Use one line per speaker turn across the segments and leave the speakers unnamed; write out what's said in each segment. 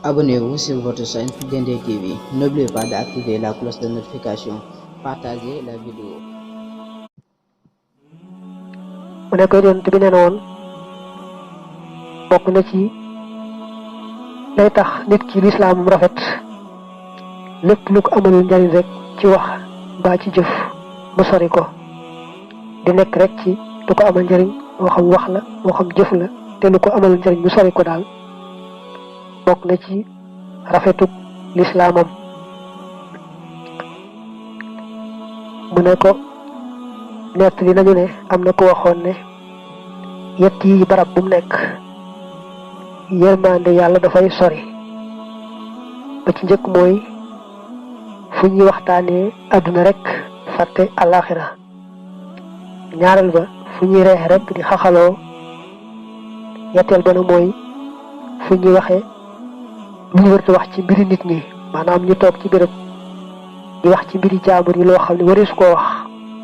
Abonnez-vous sur votre chaîne Dendé TV. N'oubliez pas d'activer la cloche de notification. Partagez la vidéo.
mu ne ko yonent bi nee na woon bokk na ci lay tax nit ki lislaamam rafet lépp lu ko amalul njariñ rek ci wax mbaa ci jëf mu sori ko di nekk rek ci lu ko amal njariñ moo xam wax la moo xam jëf la te lu ko amalul njariñ mu sori ko daal bokk na ci rafetuk lislaamam. mu ne ko nett li nañu ne am na ko waxoon ne yett yi barab bu mu nekk yërmande yàlla dafay sori ba ci njëkk mooy fu ñuy waxtaanee àdduna rek fàtte àllaaxira ñaareel ba fu ñuy reex rek di xaxaloo ñetteel ba na mooy fu ñuy waxee lu ñu wërta wax ci mbiri nit ñi maanaam ñu toog ci béréb di wax ci mbiri jaambur yi loo xam ne wari su koo wax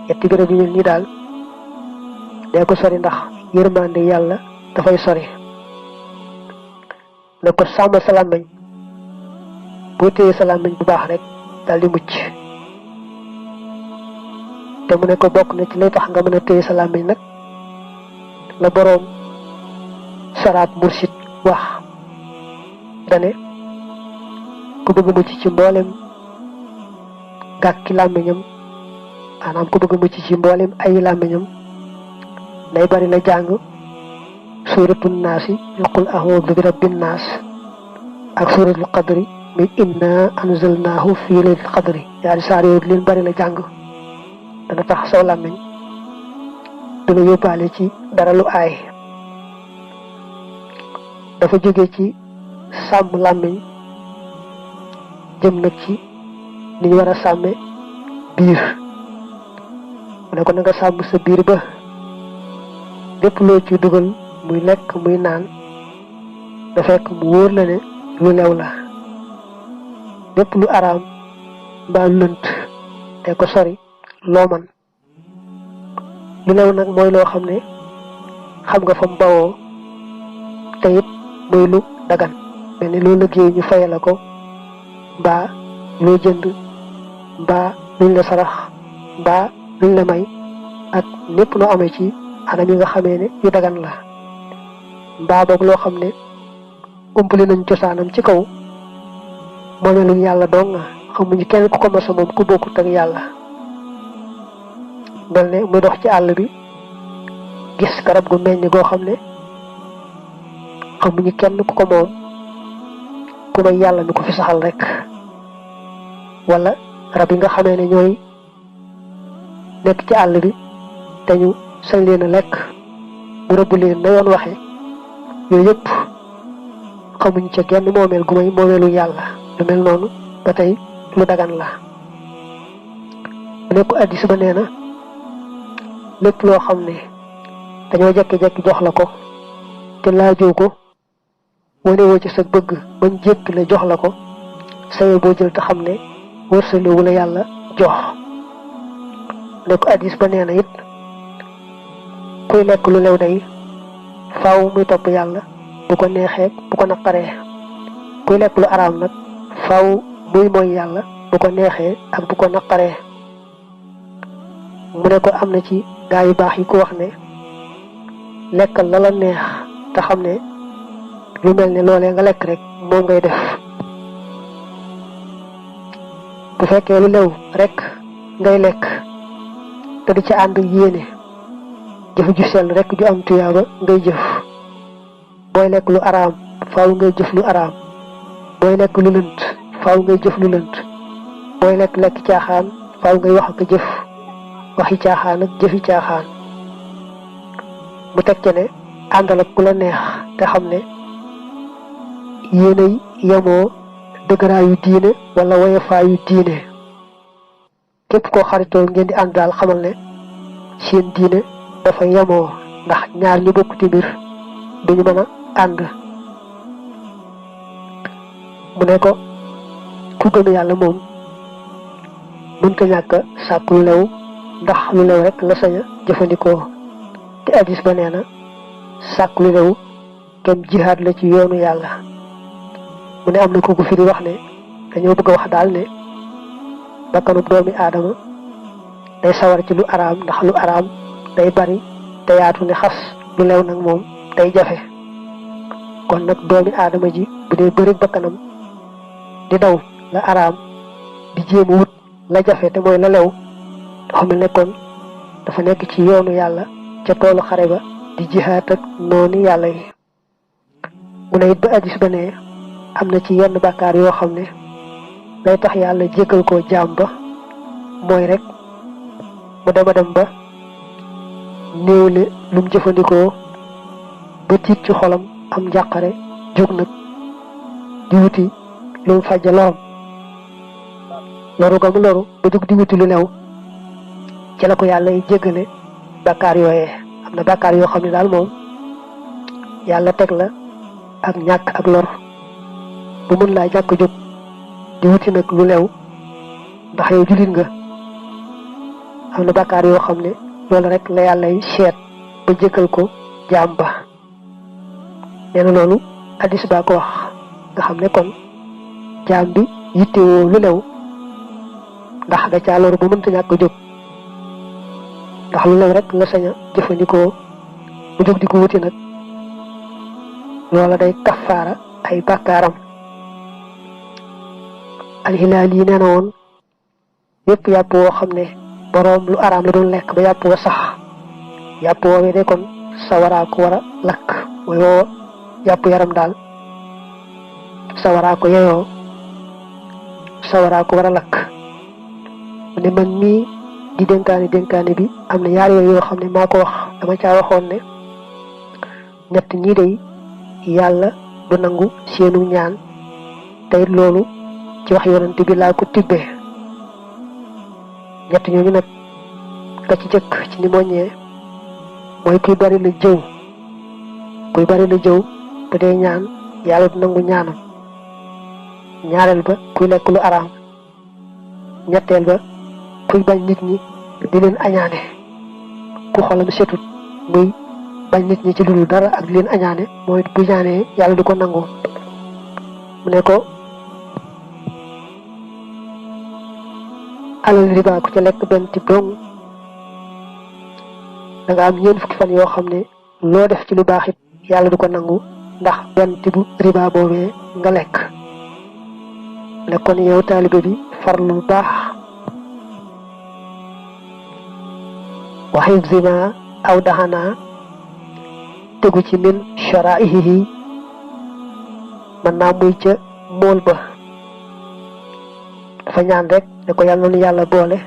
ñetti béréb yu mel nii daal day ko sori ndax yërmande yàlla dafay sori. ne ko sàmm sa làmmiñ boo téye sa làmmiñ bu baax rek daal di mucc te mu ne ko bokk na ci lay tax nga mën a téye sa làmmiñ nag la boroom saraat mursid wax dane ku bëgg mucc ci mboolem gàkki làmmiñam maanaam ku bëgg mucc ci mboolem ay làmmiñam day bari la jàng suuratul naasi qul a'uudu bi rabbin naas ak suuratul qadri min inna anzalnaahu fii laylatil qadri yaari saar yooyu leen bari la jàng dana tax soo làmmiñ du la yóbbaale ci dara lu aay. dafa jóge ci sàmm làmmiñ jëm nag ci ni ñu war a sàmme biir mu ne ko na nga sàmm sa biir ba lépp loo ci dugal muy lekk muy naan da fekk mu wóor la ne lu lew la lépp lu araam mbaa lënt te ko sori loo man lu lew nag mooy loo xam ne xam nga fa mu bawoo te it mooy lu dagan mel ni loo liggéey ñu faye la ko mbaa loo jënd mbaa luñ la sarax mbaa luñ la may ak lépp loo amee ci anam yi nga xamee ne yu dagan la mbaa boog loo xam ne umpali nañ cosaanam ci kaw moomeluñ yàlla dong xamuñu kenn ku ko masa moom ku bokkut ak yàlla mel ne muy dox ci àll bi gis garab gu meññ goo xam ne xamuñu kenn ku ko moom ku may yàlla mi ko fi saxal rek wala rab yi nga xamee ne ñooy nekk ci àll bi te ñu sañ leen a lekk mu rëbb leen na yoon waxe yooyu yëpp xamuñ ca genn moomeel gu may moomeelu yàlla lu mel noonu ba tey lu dagan la mu nekk addis ba nee na lépp loo xam ne dañoo jekki-jekki jox la ko te laajoo ko wane woo ci sa bëgg bañ jéppi la jox la ko saye boo jël te xam ne wërsalewu la yàlla jox nekk addis ba nee na it kuy lekk lu lew day faaw muy topp yàlla bu ko neexee bu ko naqaree kuy lekk lu araam nag faaw muy mooy yàlla bu ko neexee ak bu ko naqaree. mu ne ko am na ci gaa yu baax yi ko wax ne lekkal la la neex te xam ne lu mel ne loolee nga lekk rek moom ngay def bu fekkee lu lew rek ngay lekk te di ci ànd yéene jëf ju sell rek ju am tuyaaba ngay jëf booy lekk lu araam faaw ngay jëf lu araam booy lekk lu lënt faaw ngay jëf lu lënt booy lekk caaxaan faaw ngay wax ak jëf waxi caaxaan ak jëfi caaxaan. mu teg ca ne àndal ak ku la neex te xam ne yéenay yemoo dëgëraayu diine wala woyofaayu diine képp koo xaritool ngeen di ànd daal xamal ne seen diine dafa yemoo ndax ñaar ñu bokk ci mbir duñu mën a ànd. mu ne ko ku gëm yàlla moom mënta ñàkk sàkk lu lew ndax lu lew rek la sañ a jëfandikoo te addis ba nee na sàkk lu lew kem jihaad la ci yoonu yàlla mu ne am na ko firi wax ne dañoo bëgg a wax daal ne bakkanub doomi aadama day sawar ci lu araam ndax lu araam day bari te yaatu ne xas lu lew nag moom day jafe kon nag doomi aadama ji bu dee bëri bakkanam di daw la araam di jéem wut la jafe te mooy la lew dafa mel ne kon dafa nekk ci yoonu yàlla ca toolu xare ba di jihaat ak noonu yàlla yi mu ne it ba addis ba ne am na ci yenn bàkkaar yoo xam ne lay tax yàlla jéggal ko jaam ba mooy rek mu dem a dem ba néewle lu mu jëfandikoo ba tiit ci xolam am njàqare jóg nag di wuti lu mu fàjja lorom loru ga mu loru ba jóg di wuti lu lew ci la ko yàlla y jéggale bàkkaar yooyee am na bàkkaar yoo xam ne daal moom yàlla teg la ak ñàkk ak lor bu mën laa jàkk jóg di wuti nag lu lew ndax yow jullit nga am na bàkkaar yoo xam ne loolu rek la yàlla y seet ba jéggal ko jaam ba nee na loolu hadiis baa ko wax nga xam ne kon jaam bi yittewoo lu lew ndax da caa loru ba mënta ñàkk jóg ndax lu lew rek la sañ a jëfandikoo mu jóg di ko wuti nag loola day kafaara ay bàkkaaram alxilaal yi nee na woon yépp yàpp woo xam ne boroom lu araam la doon lekk ba yàpp wa sax yàpp woowee de kon sawaraa ko war a lakk mooy woo yàpp yaram daal sawaraa ko yeyoo sawaraa ko war a lakk mu ne man mii di dénkaane bi am na yaar yooyu yoo xam ne maa ko wax dama caa waxoon ne ñett ñii day yàlla du nangu seenu ñaan tey loolu ci wax yonent bi laa ko tibbee ñett ñooñu nag ka ci jëkk ci ni moññee mooy kuy bari la jëw bu dee ñaan yàlla du nangu ñaanam ñaareel ba kuy lekk lu araam ñetteel ba kuy bañ nit ñi di leen añaane ku xolam setut muy bañ nit ñi ci lu dul dara ak di leen añaane mooy bu ñaanee yàlla du ko nangu mu ne ko alal riba ku ca lekk benn tib dong da nga am ñeent fukki fan yoo xam ne loo def ci lu baax it yàlla du ko nangu ndax benn tibu riba boobee nga lekk ne kon yow taalibe bi farlu lu baax waxib zima aw daxana tegu ci min sharaihi mën naa muy ca mool ba dafa ñaan rek ne ko yàlla na nu yàlla boole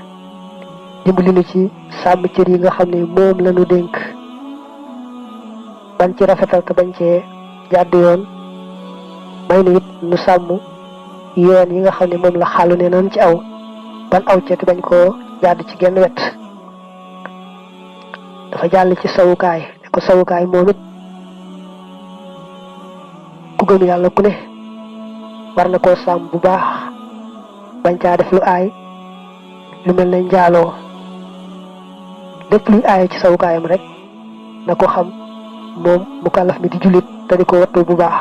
dimbali nu ci sàmm cër yi nga xam ne moom la nu dénk bañ ci rafetal te bañ cee jàdd yoon may nu it nu sàmm yoon yi nga xam ne moom la xàllu ne nan ci aw ban aw ca te bañ koo jàdd ci genn wet dafa jàll ci sawukaay ne ko sawukaay moom it ku gëm yàlla ku ne war na koo sàmm bu baax bañ caa def lu aay lu mel ne njaaloo lépp luy aaye ci sawukaayam rek na ko xam moom mukallaf mi di jullit te di ko wattu bu baax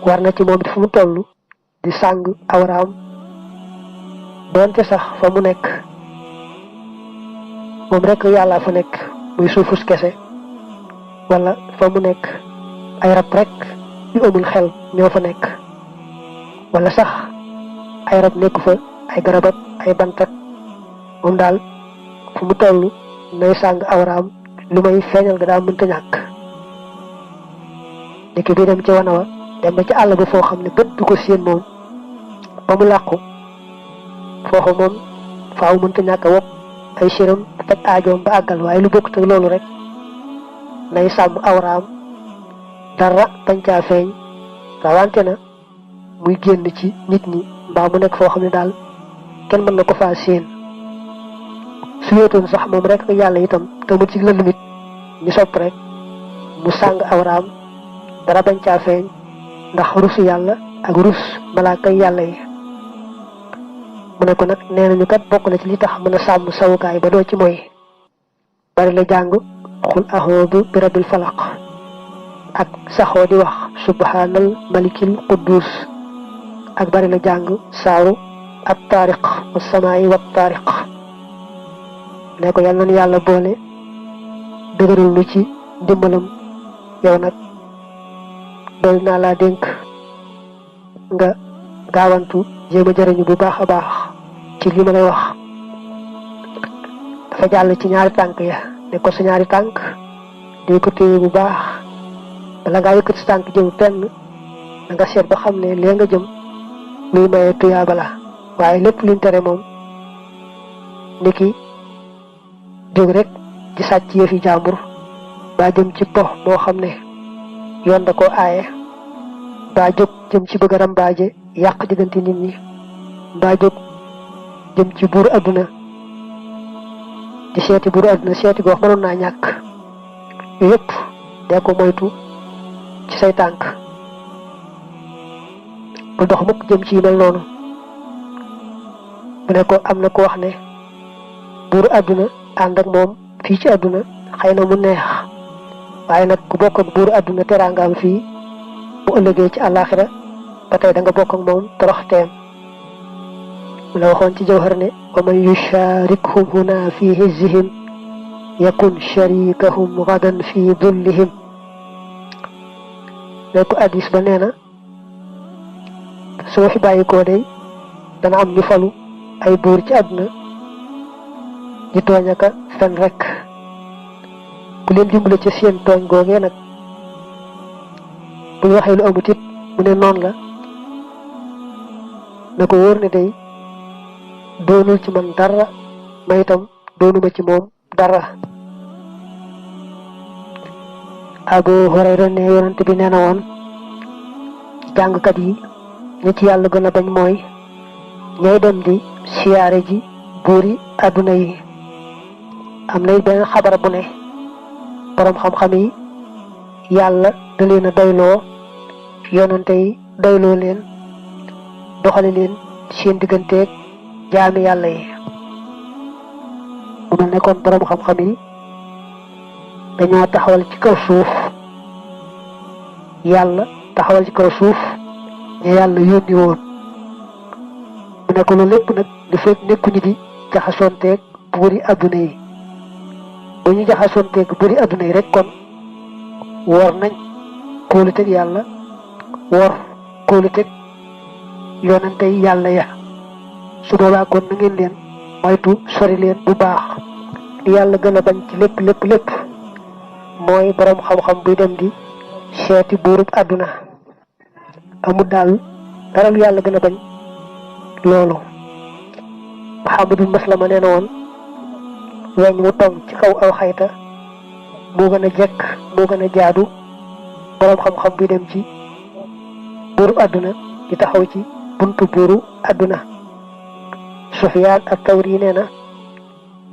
war na ci moom it fu mu toll di sàng awraam doonte sax fa mu nekk moom rek yàlla fa nekk muy suufus kese wala fa mu nekk ay rab rek yu amul xel ñoo fa nekk wala sax ay rab nekku fa ay garab ak ay bant ak moom daal fu mu toll nay sàng awraam lu may feeñal nga daa mënta ñàkk niki bi dem ci wana wa dem ba ci àll ba foo xam ne bët du ko séen moom ba mu làqu foofu moom faaw mënta ñàkk a wopp ay séram faj aajoom ba àggal waaye lu bokk te loolu rek nay sàmm awraam dara bañ caa feeñ rawante na muy génn ci nit ñi mbaa mu nekk foo xam ne daal kenn mën na ko faa séen su wéetoon sax moom rek ak yàlla itam te mu ci lëndëm ñu sopp rek mu sàng awraam dara bañ caa feeñ ndax rusu yàlla ak rus malaaka yàlla yi mu ne ko nag nee nañu kat bokk na ci li tax mën a sàmm sawukaay ba doo ci mooy bari la jàng xul axoodu bi rabbil falaq ak saxoo di wax subhanal malikil quddus ak bari la jàng saaru at taariq wa samaayi wa taariq ne ko yal na yàlla boole dëgëral lu ci ndimbalam yow nag dool naa laa dénk nga gaawantu jéem a jëriñu bu baax a baax ci li ma lay wax. dafa jàll ci ñaari tànk ya ne ko sa ñaari tànk di ko téye bu baax bala ngaa yëkkati sa tànk jëm fenn da nga seet ba xam ne lee nga jëm luy maye tuyaaba la waaye lépp luñ tere moom niki jóg rek di sàcc yëfi jàmbur baa jëm ci po moo xam ne yoon da koo aaye baa jóg jëm ci bëgg a rambaaje yàq diggante nit ñi baa jóg jëm ci buur adduna di seeti buur adduna seeti goox mënoon naa ñàkk yëpp dee ko moytu ci say tànk bu dox mukk jëm ci yu mel noonu mu ne ko am na ko wax ne buur adduna ànd ak moom fii ci adduna xëy na mu neex waaye nag ku bokk ak buur adduna teraangaam fii bu ëllëgee ci àllaaxira ba tey da nga bokk ak moom toroxteem mu la waxoon ci jawhar ne wa man yusharikhum huna fi hizzihim yakun sharikahum gadan fi dullihim ne ko addis ba nee na soo fi bàyyi koo day dana am ñu falu ay buur ci àdduna di tooñ aka fen rek ku leen dimbale ci seen tooñ googee nag bu ñu waxee lu amut it mu ne noonu la na ko wóor ne day doonul ci man dara ma itam doonuma ci moom dara. Abu Hurayra ne yonent bi nee na woon jàngkat yi ñi ci yàlla gën a bañ mooy ñay dem di siyaare ji buuri adduna yi. am na benn xabar bu ne boroom xam-xam yi yàlla da leen a doyloo yonante yi doyloo leen doxale leen seen digganteeg jaami yàlla yi. mu mel ne kon boroom xam-xam yi dañoo taxawal ci kaw suuf yàlla taxawal ci kaw suuf ñu yàlla yónni woon. mu ne ko loolu lépp nag di fekk nekkuñu di jaxasoonteeg buuri adduna yi. bu ñu jaxasoonteeg buuri adduna yi rek kon wor nañ kóoluteg yàlla wor kóoluteg yonante yi yàlla ya. su boobaa kon na ngeen leen moytu sori leen bu baax. li yàlla gën a bañ ci lépp lépp lépp mooy boroom xam-xam buy dem di seeti buurub àdduna. amul daal dara lu yàlla gën a bañ loolu. Muhammadul Maslama nee na woon weñ mu tong ci kaw aw xayta moo gën a jekk moo gën a jaadu boroom xam-xam buy dem ci buurub àdduna di taxaw ci buntu buuru àdduna. Sufyaan at-Tawri nee na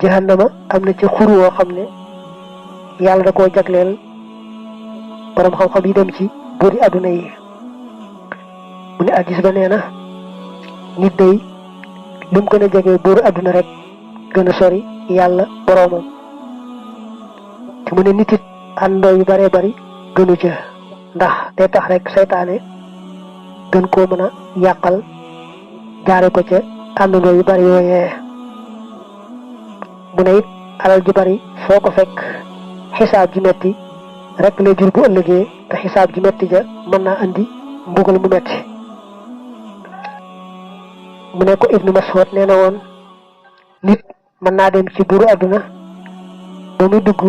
jahannama am na ci xur woo xam ne yàlla da koo jagleel boroom xam-xam yi dem ci buuri àdduna yi. mu ne hadiis ba nee na nit day lu mu gën a jege buuru àdduna rek gën a sori yàlla boroomam. te mu ne nit it àndoo yu baree bari gënu ca ndax day tax rek seytaane gën koo mën a yàqal jaare ko ca àndandoo yu bari yooyee. mu ne it alal ju bari foo ko fekk xisaab ji metti rek lay jur bu ëllëgee te xisaab ji metti ja mën naa andi mbugal mu metti. mu ne ko Ibnu Mas'ud nee na woon nit mën naa dem ci buuru àdduna ba muy dugg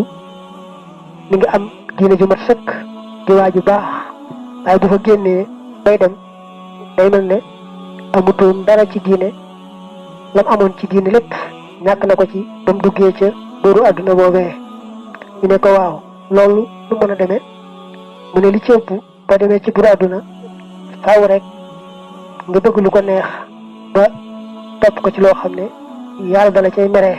mi ngi am diine ju mat sëkk di waa ju baax waaye bu fa génnee bay dem day mel ne amutoon dara ci diine lam amoon ci diine lépp ñàkk na ko ci ba mu duggee ca buuru àdduna boobee. ñu ne ko waaw loolu lu mën a demee mu ne li ci ëpp ba demee ci buuru àdduna faaw rek nga bëgg lu ko neex ba topp ko ci loo xam ne yàlla dala cay meree.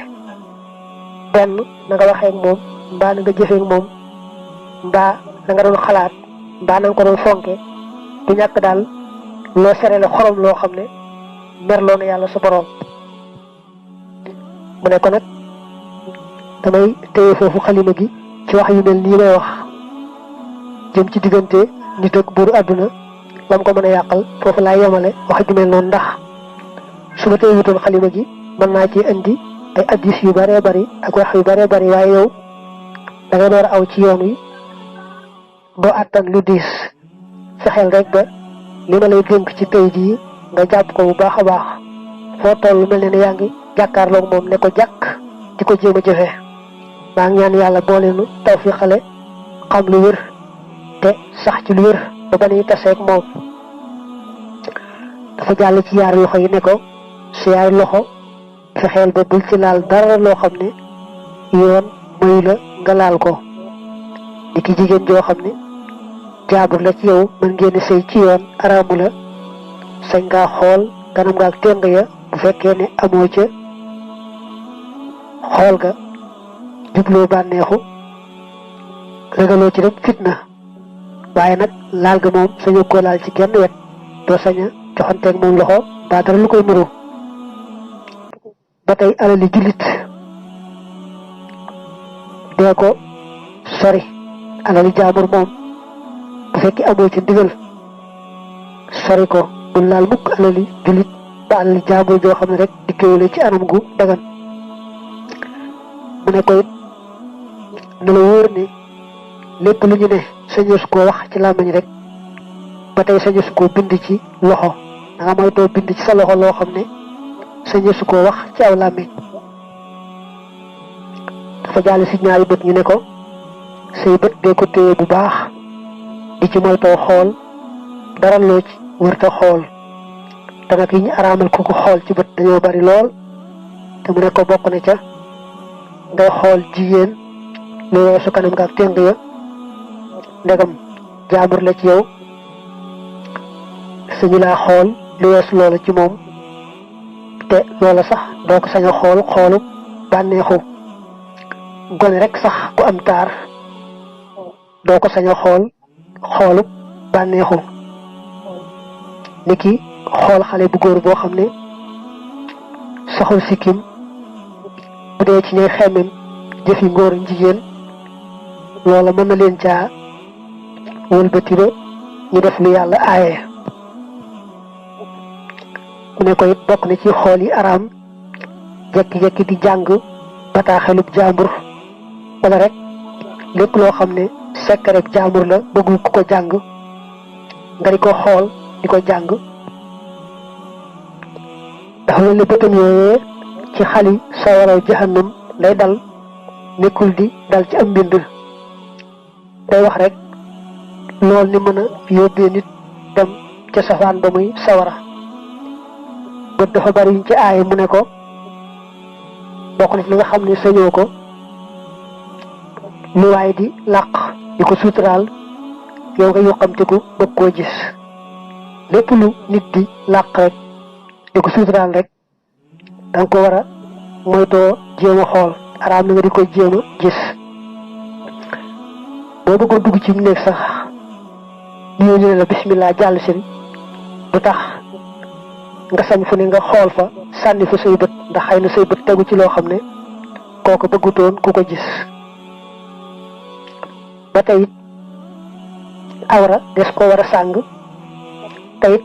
benn na nga waxee ak moom mbaa na nga jëfee ak moom mbaa na nga doon xalaat mbaa na nga ko doon fonke du ñàkk daal loo serele xorom loo xam ne merloo na yàlla sa boroom. mu ne ko nag damay téye foofu xalima gi ci wax yu mel nii may wax jëm ci diggante nit ak buuru àdduna lam ko mën a yàqal foofu laay yemale wax ju mel noonu ndax su ma tey wutoon xalima gi mën naa ci indi ay addis yu bëree bëri ak wax yu bëree bëri waaye yow da ngay door a aw ci yoon wi doo attan lu diis fexeel rek ba li ma lay dénk ci tey jii nga jàpp ko bu baax a baax foo toll mel ne yaa ngi jàkkaarloog moom ne ko jàkk di ko jéem a jëfee maa ngi ñaan yàlla boole nu tawfiqale xam lu wér te sax ci lu wér ba ba nuy taseeg moom. dafa jàll ci yaar loxo yi ne ko su yaay loxo fexeel ba bul ci laal dara loo xam ne yoon mayu la nga laal ko di ki jigéen joo xam ne jaabur la ci yow mën ngeen sëy ci yoon araamu la sañ ngaa xool kanam nga ak téng ya bu fekkee ne amoo ca xool ga jubloo bànneexu ragaloo ci rek fitna waaye nag laal ga moom sañu ko laal ci genn wet doo saña joxanteeg moom loxo ba dara lu koy nuru ba tey alali jullit dee ko sori alali jaamur moom bu fekkee amoo ci ndigal sori ko bul laal mukk alali jullit ba alali jaamur joo xam ne rek dikkewule ci anam gu dagan mu ne ko it ne la wóor ne lépp lu ñu ne sañees koo wax ci làmmiñ rek ba tey sañees koo bind ci loxo da nga moytoo bind ci sa loxo loo xam ne sañees koo wax ci aw làmmiñ dafa jàll si ñaari bët ñu ne ko say bët dee ko téye bu baax di ci moytoo xool dara loo ci wërta xool te nag yi ñu araamal ku ko xool ci bët dañoo bari lool te mu ne ko bokk na ca ngay xool jigéen lu weesu kanam nga ak téng ya ndegam jaambur la ci yow sañu laa xool lu weesu loola ci moom te loola sax doo ko sañ a xool xoolu bànneexu gone rek sax ku am taar doo ko sañ a xool xoolu bànneexu niki xool xale bu góor boo xam ne saxul sikkim bu dee ci ñooy xemmem jëfi ngóor jigéen loola mën na leen caa wëlbati ba ñu def lu yàlla aaye mu ne ko it bokk na ci xool yi araam jekki-jekki di jàng bataaxelub jaambur wala rek lépp loo xam ne sekkareb jaambur la bëggul ku ko jàng nga di ko xool di ko jàng dafa mel ne bëtam yooyee ci xali sawaraw jahannam lay dal nekkul di dal ci am mbind day wax rek lool ni mën a yóbbee nit dem ca safaan ba muy sawara bët dafa bari yuñ ci aaye mu ne ko bokk na ci li nga xam ne sañoo ko lu waay di làq di ko suturaal yow nga yuqamtiku bëgg koo gis lépp lu nit di làq rek di ko suturaal rek danga ko war a moytoo jéem a xool araam na nga di ko jéem a gis boo bëggoon dugg ci mu nekk sax ñu ne la bismillah jàll si du tax nga sañ fu ne nga xool fa sànni fa say bët ndax xëy na say bët tegu ci loo xam ne kooku bëggutoon ku ko gis ba tey it awra des ko war a sàng te it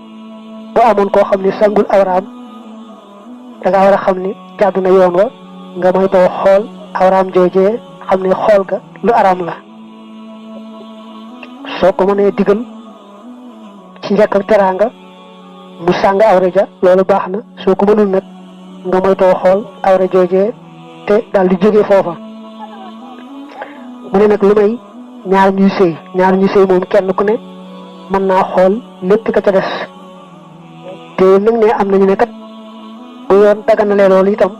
bu amoon koo xam ne sàngul awraam da nga war a xam ne jàddu na yoon wa nga moytoo xool awraam joojee xam ne xool ga lu araam la soo ko mënee digal ci njëkk ak teraanga mu sàng awra ja loolu baax na soo ko mënul nag nga moytoo xool awra joojee te daal di jógee foofa mu ne nag lu may ñaar ñuy sëy moom kenn ku ne mën naa xool lépp ka ca des te nag ne am nañu ne kat bu yoon daganalee loolu itam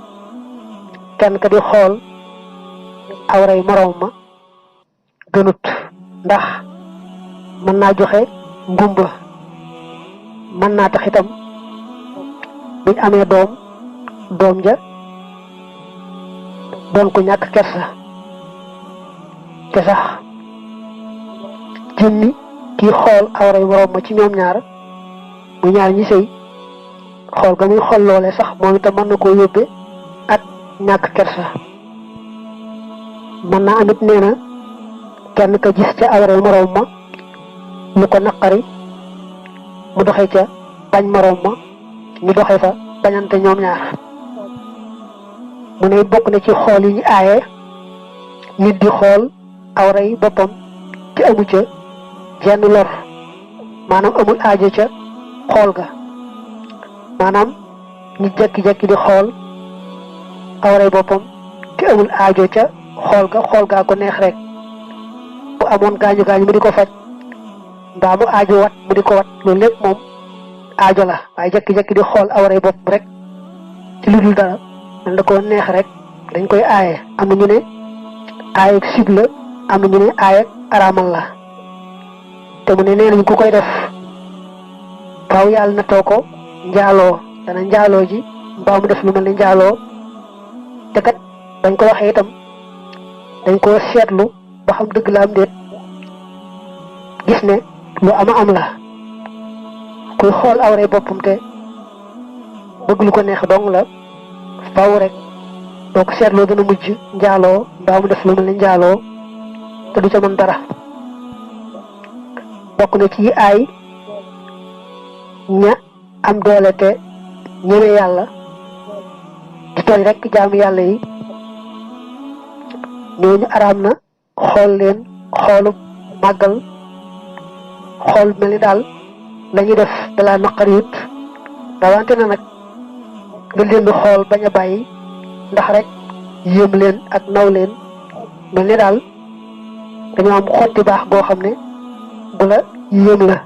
kenn ka di xool awray moroom ma gënut ndax mën naa joxe ngumba mën naa tax itam buñ amee doom ja doon ko ñàkk kersa te sax jëmmi kii xool awray moroom ma ci ñoom ñaar bu ñaar ñi sëy xool ga muy xool loole sax moom itam mën na koo yóbbe ak ñàkk kersa mën naa amit nee na kenn ka gis ca awray moroom ma lu ko naqari mu doxee ca bañ moroom ma ñu doxee fa bañante ñoom ñaar mu ne bokk na ci xool yi ñu aaye nit di xool awray boppam te amu ca jenn lor maanaam amul aajo ca xool ga maanaam nit jekki-jekki di xool awray boppam te amul aajo ca xool gaa ko neex rek bu amoon gaañu mu di ko faj mbaa mu aajo wat mu di ko wat loolu lépp moom aajo la waaye jekki-jekki di xool awray boppam rek ci lu dul dara man da ko neex rek dañ koy aaye am na ñu ne aaye sib la am na ñu ne aaye araamal la te mu ne nee nañ ku koy def faaw yàlla na too ko njaaloo dana njaaloo ji mbaa mu def lu mel ne njaaloo te kat dañ ko waxee itam dañ ko seetlu ba xam dëgg la am déet gis ne lu am la kuy xool awray boppam te bëgg lu ko neex dong la faaw rek boo ko seetloo dana mujj njaaloo mbaa mu def lu mel ne njaaloo te du ca mën dara bokk na ci ay ña am doole te ñeme yàlla di tooñ rek jaamu yàlla yi ñooñu araam na xool leen xoolu màggal xool mel ni daal lañuy def dalaa naqariwut rawante na nag nga leen di xool bañ a bàyyi ndax rek yéem leen ak naw leen mel ni daal dañoo am xotti baax goo xam ne bu la yéem la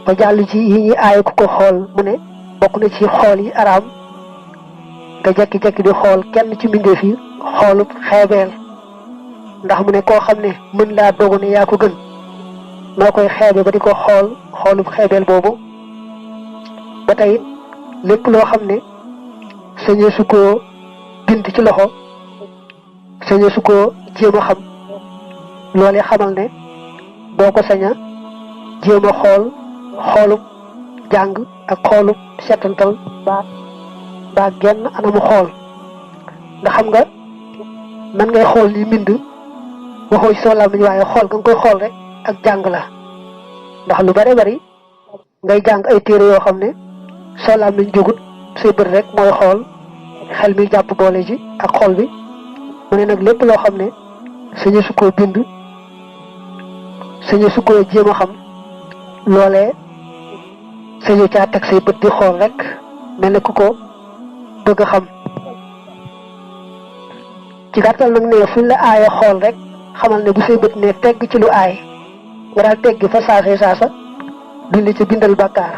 ba jàll ci yi ñuy aaye ku ko xool mu ne bokk na ci xool yi araam nga jekki-jekki di xool kenn ci mbindeef yi xoolub xeebeel ndax mu ne koo xam ne mën laa dogu ne yaa ko gën noo koy xeebe ba di ko xool xoolub xeebeel boobu ba tey lépp loo xam ne sañee su koo bind ci loxo sañee su koo jéem a xam loolee xamal ne boo ko saña jéem a xool xoolub jàng ak xoolub setantal baa genn anamu xool nga xam nga man ngay xool li mbind waxoo ci soo làmmiñ waaye xool nga koy xool rek ak jàng la ndax lu bare bari ngay jàng ay téere yoo xam ne soo làmmiñ jógut say bët rek mooy xool xel mi jàpp boole ji ak xool bi mu ne nag lépp loo xam ne sañu su koo bind sañu su koo jéem a xam loolee sañu caa teg say bët di xool rek mel ne ku ko bëgg a xam ci gàttal nag ne fuñ la aaye xool rek xamal ne bu say bët ne tegg ci lu aay nga daal tegg fa saasa duñ la ca bindal bàkkaar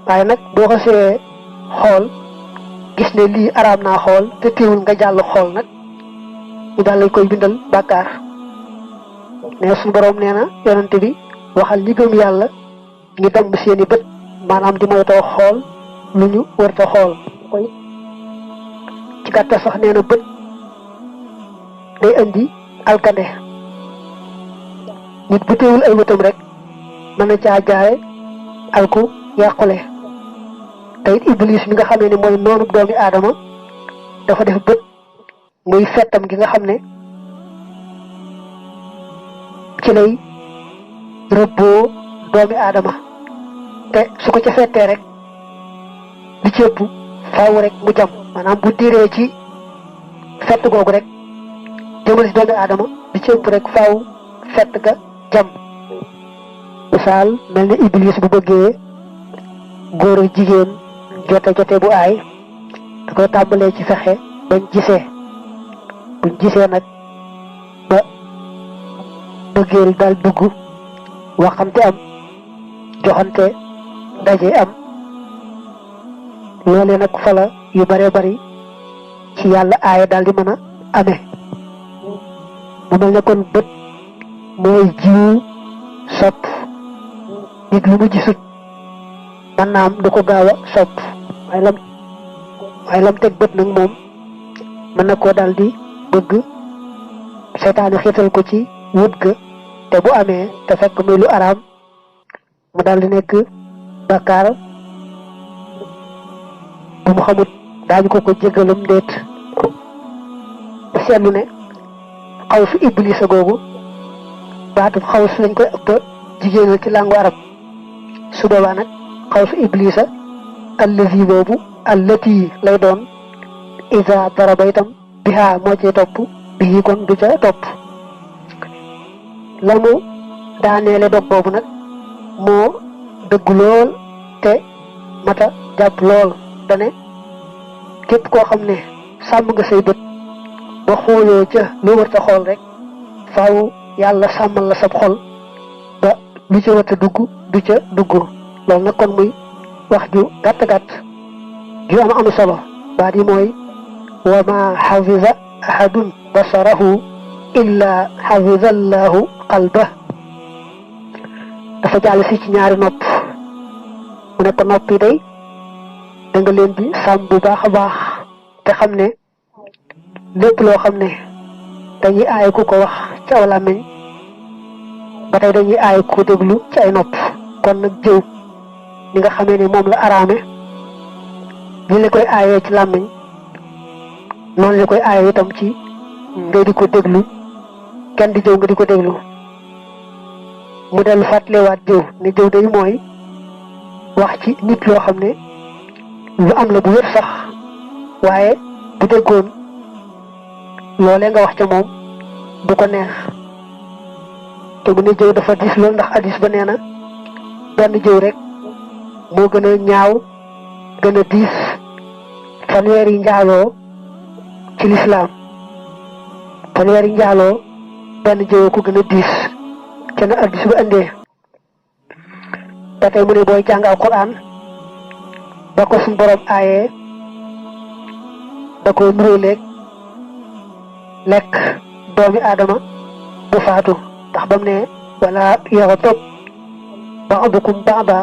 waaye nag boo ko see xool gis ne lii araam naa xool te teewul nga jàll xool nag ñu daal lay koy bindal bàkkaar ne suñu borom nee na yonante bi waxal ñi gëm yàlla ñu damm seeni bët maanaam di moytoo xool lu ñu warta xool koy ci gàttal sax nee na bët day indi alkande nit bu teewul ay bëtam rek mën na caa jaare alku yàqule te it iblis mi nga xamee ne mooy noonu doomi aadama dafa def bët muy fettam gi nga xam ne ci lay rëbboo doomi aadama te su ko ca fettee rek li ci ëpp faaw rek mu jam maanaam bu diree ci fett googu rek jëmale si doomi aadama li ci ëpp rek faaw fett ga jam misaal mel ne iblis bu bëggee góor ak jigéen jote bu aay da koy tàmbalee ci fexe buñ gisee nag ba bëggeel daal dugg waxante am joxante daje am loolee nag fa la yu bare bari ci yàlla aaya daal di mën a amee mu mel ne kon bët mooy jiw sopp nit lu mu gisut man naam du ko gaaw a sopp waaye lam teg bët nag moom mën na koo daal di bëgg seytaane xiital ko ci wut ga te bu amee te fekk muy lu araam mu daal di nekk bakkaar bu mu xamut daañu ko jéggalam déet seetlu ne xaw fi iblisa googu baatub xaws lañ koy ëpp jigéenal ci làngu arab su boobaa nag xawsu iblisa allazi boobu allati lay doon isa daraba itam bihaa moo cay topp bii kon du ca topp la mu daaneele dog boobu nag moo dëggu lool te mata jàpp lool dane képp koo xam ne sàmm nga say bët ba xooloo ca lu war ta xool rek faaw yàlla sàmmal la sab xol ba lu ca war ta dugg du ca dugg loolu nag kon muy wax ju gàtt-gàtt ju am solo baat yi mooy wa ma xafisa ahadun basarahu illa xafisa allahu qalba dafa jàll si ci ñaari nopp mu ne ko nopp yi day da nga leen di sàmm bu baax a baax te xam ne lépp loo xam ne dañuy aay ku ko wax ci aw làmmiñ ba tey dañuy aay ku ko déglu ci ay nopp kon nag jëw ni nga xamee ne moom la araame li la koy aayee ci làmmiñ noonu la koy aayee itam ci nga di ko déglu kenn di jëw nga di ko déglu mu dellu fàttalewaat jëw ne jëw day mooy wax ci nit loo xam ne lu am la bu wér sax waaye bu déggoon loolee nga wax ca moom du ko neex te mu ne jëw dafa dis loolu ndax hadis ba nee na benn jëw rek moo gën a ñaaw gën a diis fanweeri njaaloo ci lislaam fanweeri njaaloo benn jëw ko gën a diis te na hadis ba indee ba tey mu ne booy jàng alquran ba ko suñ borom aayee da ko nuróoleeg lekk doomi aadama bu faatu ndax bam ne wala yaxtab ba'dukum ba'da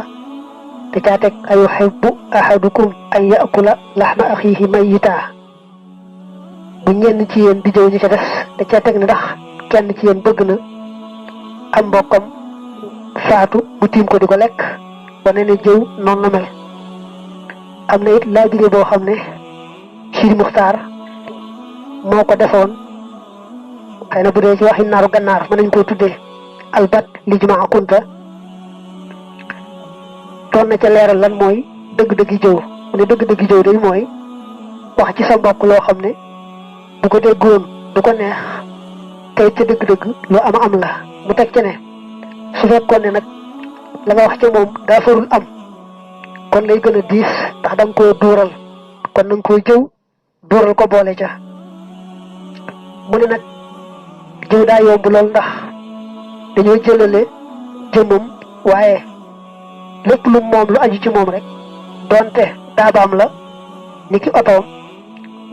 te caa teg ayuhibbu ahadukum an ya'kula laxma axiihi mayyita bu ñenn ci yéen di jëw ñi ca des te caa teg ne ndax kenn ci yéen bëgg na am mbokkam faatu bu tiim ko di ko lekk wane ne jëw noonu la mel am na it laabire boo xam ne Sidi Muxtaar moo ko defoon xëy na bu dee ci waxi naaru gannaar mën nañ koo tuddee albat li jumaa kunta doon na ca leeral lan mooy dëgg-dëggi jëw mu ne dëgg-dëggi jëw day mooy wax ci sa mbokk loo xam ne bu ko déggoon du ko neex tey ca dëgg-dëgg lu am la mu teg ca ne su fekkoon ne nag la nga wax ca moom daa farul am kon lay gën a diis ndax da nga koo duural kon na nga koy jëw duural ko boole ca mu ne nag jëw daa yomb lool ndax dañoo jëlale jëmmam waaye lépp lu moom lu aju ci moom rek donte daabaam la ni ki otoom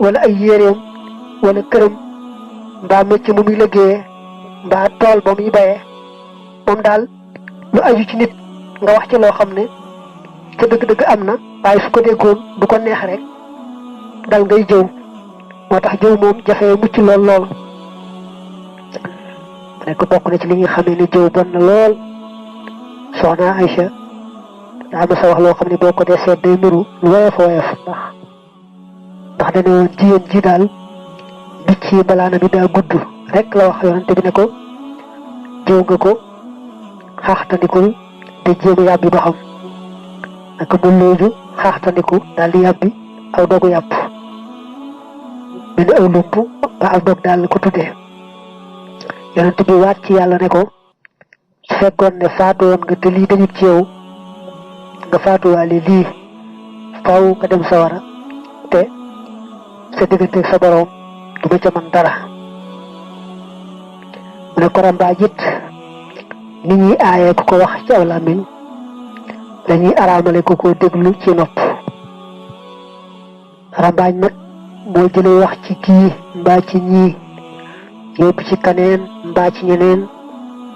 wala ay yéreem wala këram mbaa mécc mu muy liggéeyee mbaa tool ba muy bayee moom daal lu aju ci nit nga wax ci loo xam ne ca dëgg-dëgg am na waaye su ko déggoon du ko neex rek dal ngay jëw moo tax jëw moom jafee mucc lool nekk bokk na ci li nga xamee ne jëw bon na lool soxna Aïcha daa ma sa wax loo xam ne boo ko dee seet day nuru lu woyof ndax dana woon jigéen ji daal bicc yi balaana bi daa gudd rek la wax yonante bi ne ko jëw nga ko xaaxtandikul te jéem a yàbbi ba xam naka mu looju xaaxtandiku daal di yàbbi aw dogu yàpp mel ni aw lump ba aw dog daal ko tuddee yonent bi waat ci yàlla ne ko su fekkoon ne faatu woon nga te lii dañu ci yow nga faatuwaale lii faaw nga dem sawara te sa digganteeg sa borom du ma ca mën dara mu ne ko rambaaj it nit ñi aayee ku ko wax ci aw làmmiñ dañuy araamale ku ko déglu ci nopp rambaaj nag moo jëlee wax ci kii mbaa ci ñii yóbbu ci kaneen mbaa ci ñeneen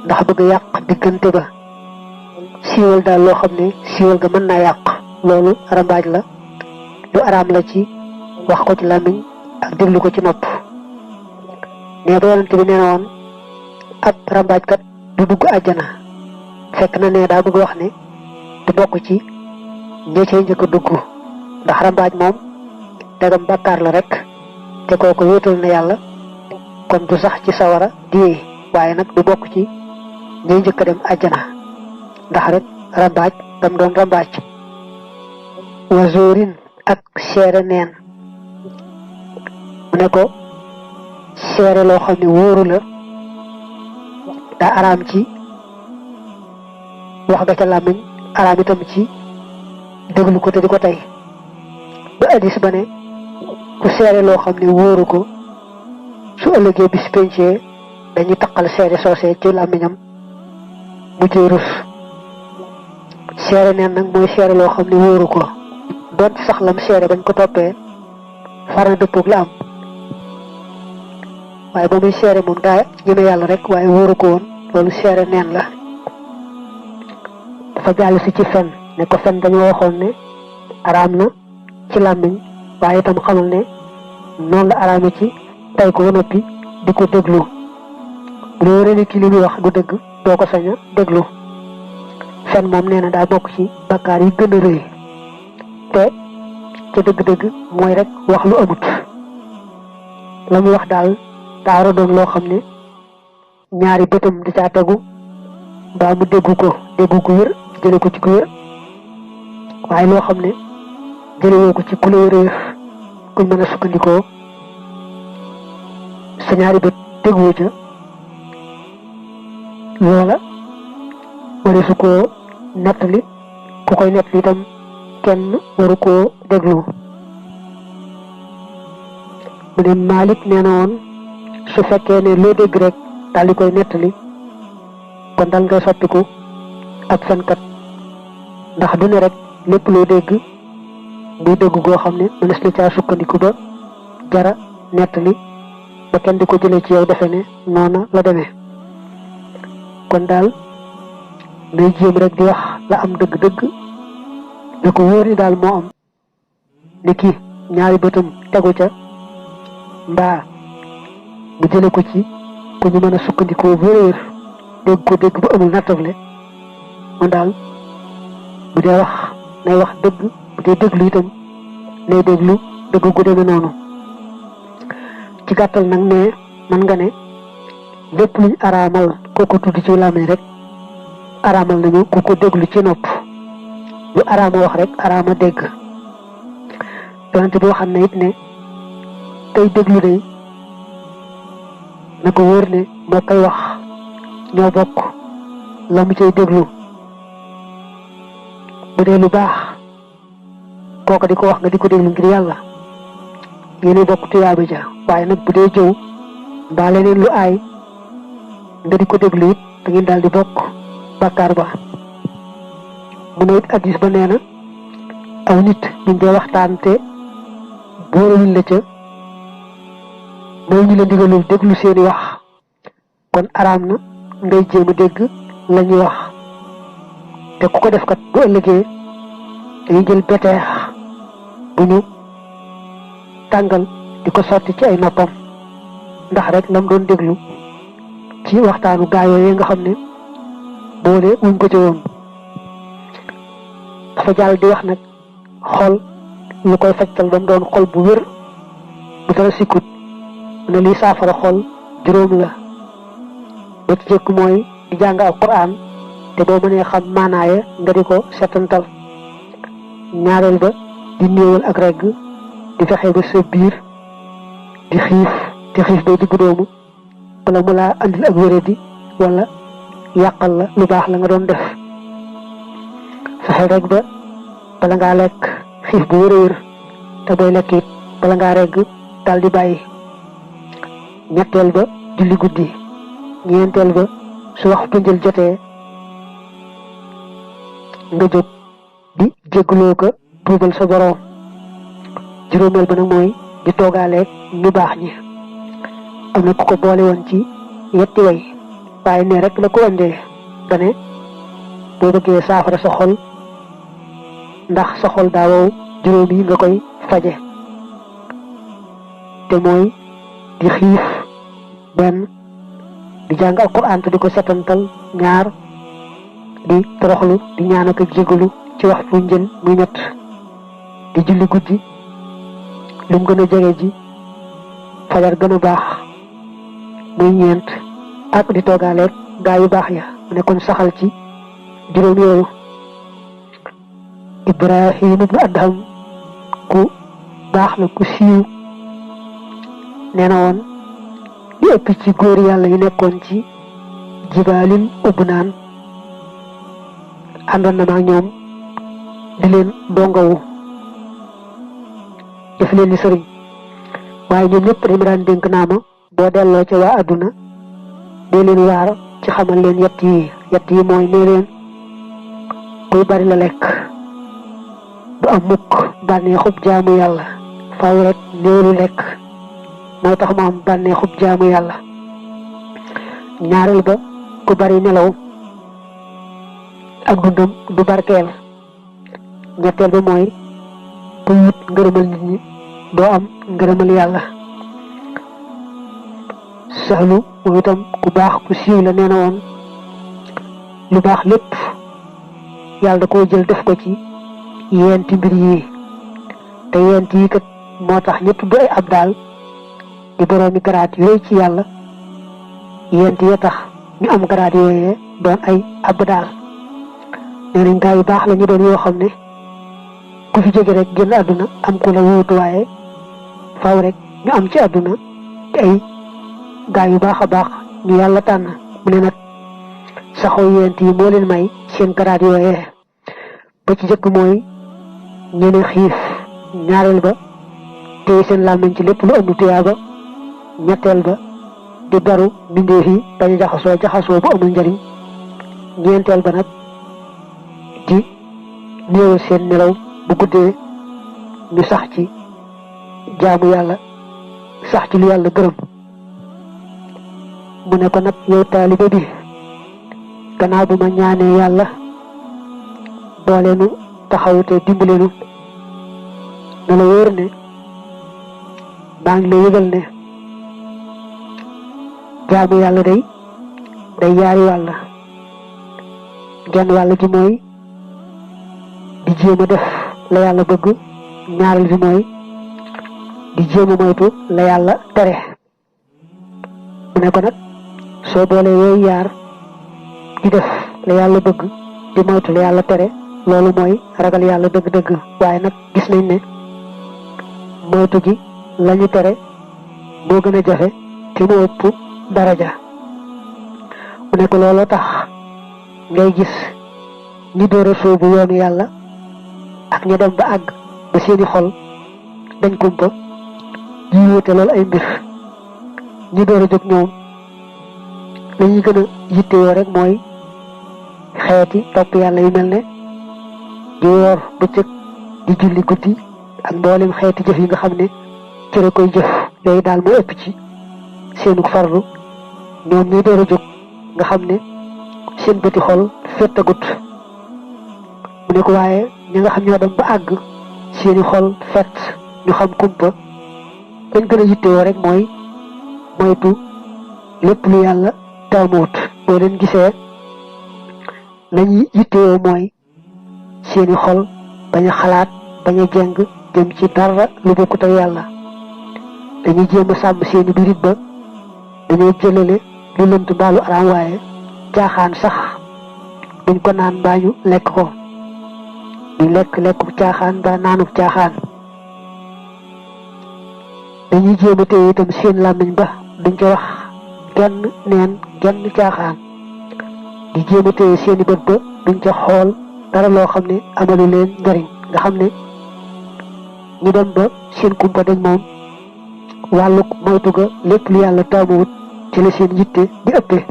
ndax bëgg yàq diggante ba siiwal daal loo xam ne siiwal ga mën naa yàq loolu rambaaj la lu araam la ci wax ko ci làmmiñ ak déglu ko ci nopp nee ba yonent bi nee na woon ab rambaajkat du dugg àjjana fekk na ne daa bëgg wax ne du bokk ci ña cay njëkk a dugg ndax rambaaj moom dagam bàkkaar la rek te kooku wéetal na yàlla kon du sax ci sawara di waaye nag du bokk ci ñuy njëkk a dem àjjana ndax rek rambaaj dam doon rambaaj. wazurin ak seere neen mu ne ko seere loo xam ne wóoru la daa araam ci wax ga ca làmmiñ araam itam ci déglu ko te di ko tey ba addis ba ne ku seere loo xam ne wóoru ko su ëllëgee bis pencee dañuy taqal seere soosee ci làmmiñam mujjee rus. seere neen nag mooy seere loo xam ne wóoru ko doon sax lam seere bañ ko toppee far na dëppoog la am waaye ba muy seere moom daa ñeme yàlla rek waaye wóoru ko woon loolu seere neen la. dafa jàll si ci fen ne ko fen dañoo waxoon ne araam na ci làmmiñ waaye itam xamal ne noonu la araame ci tay ko ba noppi di ko déglu bu la wéree ni ki li muy wax du dëgg doo ko sañ a déglu. fen moom nee na daa bokk ci bakkaar yi gën a rëy te ca dëgg-dëgg mooy rek wax lu amut la muy wax daal daa war a doon loo xam ne ñaari bëtam di caa tegu mbaa mu déggu ko wér jële ko ci ku wér waaye loo xam ne jëlewoo ko ci ku la réer kuñ mën a sukkandikoo sa ñaari bët teguwu ca loola wari su koo nettali ku koy nettali itam kenn waru koo déglu. mu ne Malik nee na woon su fekkee ne loo dégg rek daal di koy nettali kon dal ngay soppiku ab fenkat ndax du ne rek lépp loo dégg muy dégg goo xam ne mënees na caa sukkandiku ba jara nettali ba kenn di ko jëlee ci yow defe ne noona la demee. kon daal ngay jéem rek di wax la am dëgg-dëgg li ko wóor ni daal moo am ni ki ñaari bëtam tegu ca mbaa mu jële ko ci ku ñu mën a sukkandikoo bu réer dégg ko dégg ba amul nattable man daal bu dee wax nay wax dëgg bu dee déglu itam nay déglu dëgg gu demee noonu. ci gàttal nag ne man nga ne lépp luñ araamal koo ko tudd ci làmmiñ rek araamal nañu ku ko déglu ci nopp lu araama wax rek araama dégg. yonent bi waxam na it ne kay déglu de na ko wóor ne moo koy wax ñoo bokk la mu cay déglu bu dee lu baax kooka di ko wax nga di ko déglu ngir yàlla yéen bokk tuyaaba ja waaye nag bu dee jëw mbaa leneen lu aay nga di ko déglu it da ngeen daal di bokk bàkkaar ba. mu ne it addis ba nee na aw nit buñ dee waxtaan te boolewuñ la ca mooy ñu la ndigalul déglu seeni wax kon araam na ngay jéem a dégg la ñuy wax te ku ko def kat bu ëllëgee dañuy jël beteex bu ñu tàngal di ko sotti ci ay noppam ndax rek lam doon déglu ci waxtaanu gaa yooyu nga xam ne boole wuñ ko ci woon. dafa jàll di wax nag xol lu koy fajtal ba mu doon xol bu wér bu dara sikkut mu ne liy saafara xol juróom la ba ci jëkk mooy di jàng alquran te boo mënee xam maanaaya nga di ko setantal. ñaareel ba di néewal ak regg di fexe ba sa biir di xiif bay diggu doomu wala mu laa andil ak wéradi wala yàqal la lu baax la nga doon def. fexe rek ba bala ngaa lekk xiif bu wér te booy lekk it bala ngaa regg daal di bàyyi. ñetteel ba julli guddi. ñeenteel ba su waxtu njël jotee nga jóg di jégguloo ko tuubal sa boroom. juróomeel ba nag mooy di toogaaleeg ñu baax ñi. am na ku ko boole woon ci yetti way waaye ne rek la ko andee dane boo bëggee saafara sa xol ndax sa xol daa wow juróom yi nga koy faje te mooy di xiif benn di jàng alquran te di ko setantal ñaar di toroxlu di ñaan ak jégalu ci waxtu njël muy ñett di julli guddi lum gën a jege ji fajar gën a baax muy ñeent ak di toogaaleeg gaa yu baax ya. mu ne kon saxal ci juróom yooyu. Ibrahim ibnu Adham ku baax la ku siiw nee na woon li ëpp ci góor yàlla yu nekkoon ci jibaalin ubnaan àndoon na maag ñoom di leen dongawu def leen ni sëriñ waaye ñoom ñëpp dañu daan dénk naa ma boo delloo ca waa àdduna dee leen waar ci xamal leen yett yi mooy nee leen kuy bari la lekk du am mukk bànneexub jaamu yàlla faaw rek néewlu lekk mooy tax mu am bànneexub jaamu yàlla. ñaareel ba ku bari nelaw ak dundam du barkeel. ñetteel ba mooy ku wut ngërëmal nit ñi doo am ngërëmal yàlla. Sahlu moom itam ku baax ku siiw la nee na woon lu baax lépp yàlla da koo jël def ko ci yenti mbir yi te yent yi kat moo tax ñëpp du ay abdaal di boroomi garaat yu rëy ci yàlla yent ya tax ñu am garaat yooyee doon ay abdaal. nee nañ gaa yu baax la ñu doon yoo xam ne ku fi jóge rek génn àdduna am ku la wuutu waaye faaw rek ñu am ci àdduna te ay gaa yu baax a baax ñu yàlla tànn. mu ne nag saxoo yent yi moo leen may seen garaat yooyee. ba ci jëkk mooy ñene xiif. ñaareel ba téye seen làmmiñ ci lépp lu ëmb tuyaaba. ñetteel ba di daru mbindeef yi bañ a jaxasoo bu amul njariñ. ñeenteel ba nag di néewal seen nelaw bu guddee ñu sax ci jaamu yàlla sax ci lu yàlla gërëm. mu ne ko nag yow taalibe bi gannaaw bu ma ñaanee yàlla booleenu taxaw te dimbaleenu na la wóor ne maa ngi lay yëgal ne jaamu yàlla day yaari wàll. genn wàll gi mooy di jéem a def la yàlla bëgg. ñaareel bi mooy di jéem a moytu la yàlla tere. mu ne ko nag soo boolee yooyu yaar di def la yàlla bëgg di moytu la yàlla tere loolu mooy ragal yàlla dëgg-dëgg. waaye nag gis nañ ne moytu gi lañu tere moo gën a jafe te mu ëpp daraja. mu ne ko looloo tax ngay gis ñi door a sóobu yoonu yàlla ak ña dem ba àgg ba seeni xol dañ kumpa ñi wute loolu ay mbir. ñi door a jóg ñoom lañuy gën a yittewoo rek mooy xeeti topp yàlla yu mel ne di woor bëccëg di julli guddi ak mboolem xeeti jëf yi nga xam ne cëre koy jëf yooyu daal moo ëpp ci seenu farlu. ñoom ñuy door a jóg nga xam ne seen bëti xol fettagut. mu ne ko waaye ñi nga xam ñoo dem ba àgg seeni xol fett ñu xam kumpa lañ gën a yittewoo rek mooy moytu lépp lu yàlla taamuwut. boo leen gisee lañuy yittewoo mooy seeni xol bañ a xalaat bañ a jeng jëm ci dara lu bokkut ak yàlla. dañuy jéem a sàmm seeni birit ba dañoo jëlale lu lënt mbaalu araam waaye caaxaan sax duñ ko naan mbaa ñu lekk ko. duñ lekku caaxaan mbaa naanub caaxaan. dañuy jéem a téye itam seen làmmiñ ba duñ ca wax genn neen genn caaxaan. di jéem a téye seeni bët ba duñ ca xool dara loo xam ne amalu leen njariñ. nga xam ne ñu dem ba seen kumpa dañ moom wàllu moytu ga lépp lu yàlla taamuwut ci la seen yitte di ëppee.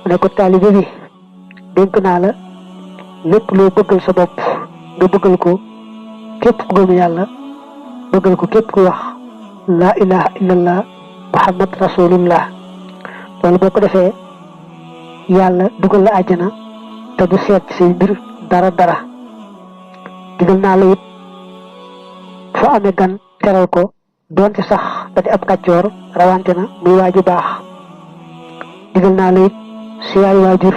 mu ne ko taalibe bi dénk naa la lépp loo bëggal sa bopp nga bëggal ko képp ku gëm yàlla bëggal ko képp ku wax laa ilaha illallah muhammad rasulullah. loolu boo ko defee yàlla dugal la àjjana te du seet say mbir dara. digal naa la it foo amee gan teral ko doonte sax da di ab kàccoor rawante na muy waaju baax. digal naa la it si yaay waajur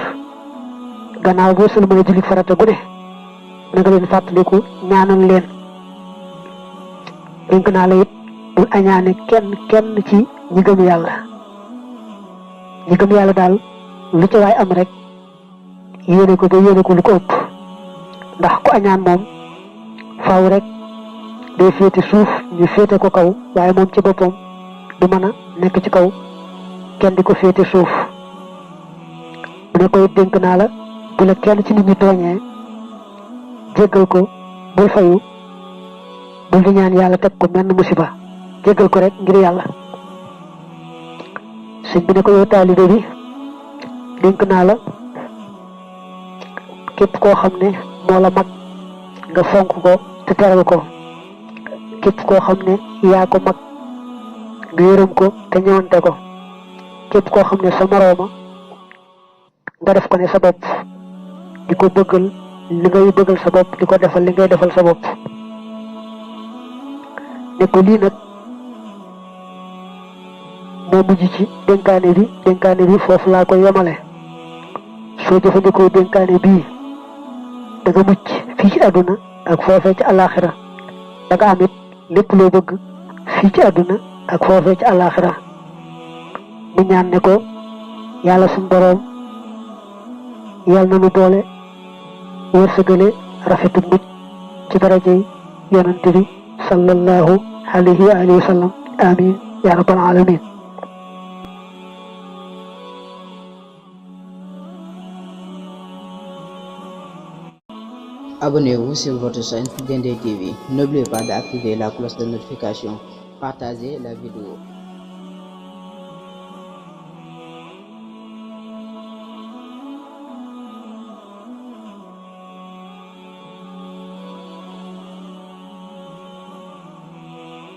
gannaaw boo sël mën a julli farata gu ne na nga leen fàttaliku ñaanal leen. dénk naa la it bul añaane kenn ci ñi gëm yàlla. ñi gëm yàlla daal lu ci waay am rek yéene ko ba yéene ko lu ko ëpp ndax ku añaan moom faaw rek day féete suuf ñu féete ko kaw waaye moom ci boppam du mën a nekk ci kaw kenn di ko féete suuf mu ne koy dénk naa la bu la kenn ci nit ñi tooñee jéggal ko bul fayu bul di ñaan yàlla teg ko menn musiba jéggal ko rek ngir yàlla. sëñ bi ne ko yow taalibe bi dénk naa la képp koo xam ne moo la mag nga fonk ko te teral ko képp koo xam ne yaa ko mag nga yërëm ko te ñëwante ko képp koo xam ne sa morooma nga def ko ne sa bopp di ko bëggal li ngay bëggal sa bopp di ko defal li ngay defal sa bopp. ne ko lii nag moo mujj ci dénkaane bi foofu laa koy yemale soo jëfandikoo dénkaane bii da nga mucc fii ci àdduna ak foofee ci àllaaxira da nga am it lépp loo bëgg fii ci àdduna ak foofee ci àllaaxira mu ñaan ne ko yàlla suñ boroom yàlla na nu boole wërsëgale rafetu mucc ci darajey yonante bi sallallahu alayhi wa alihi wa sallam amin ya rabbal alamin.
Abonnez-vous sur votre chaîne Fidèle TV. N'oubliez pas d'activer la cloche de notification. Partagez la vidéo.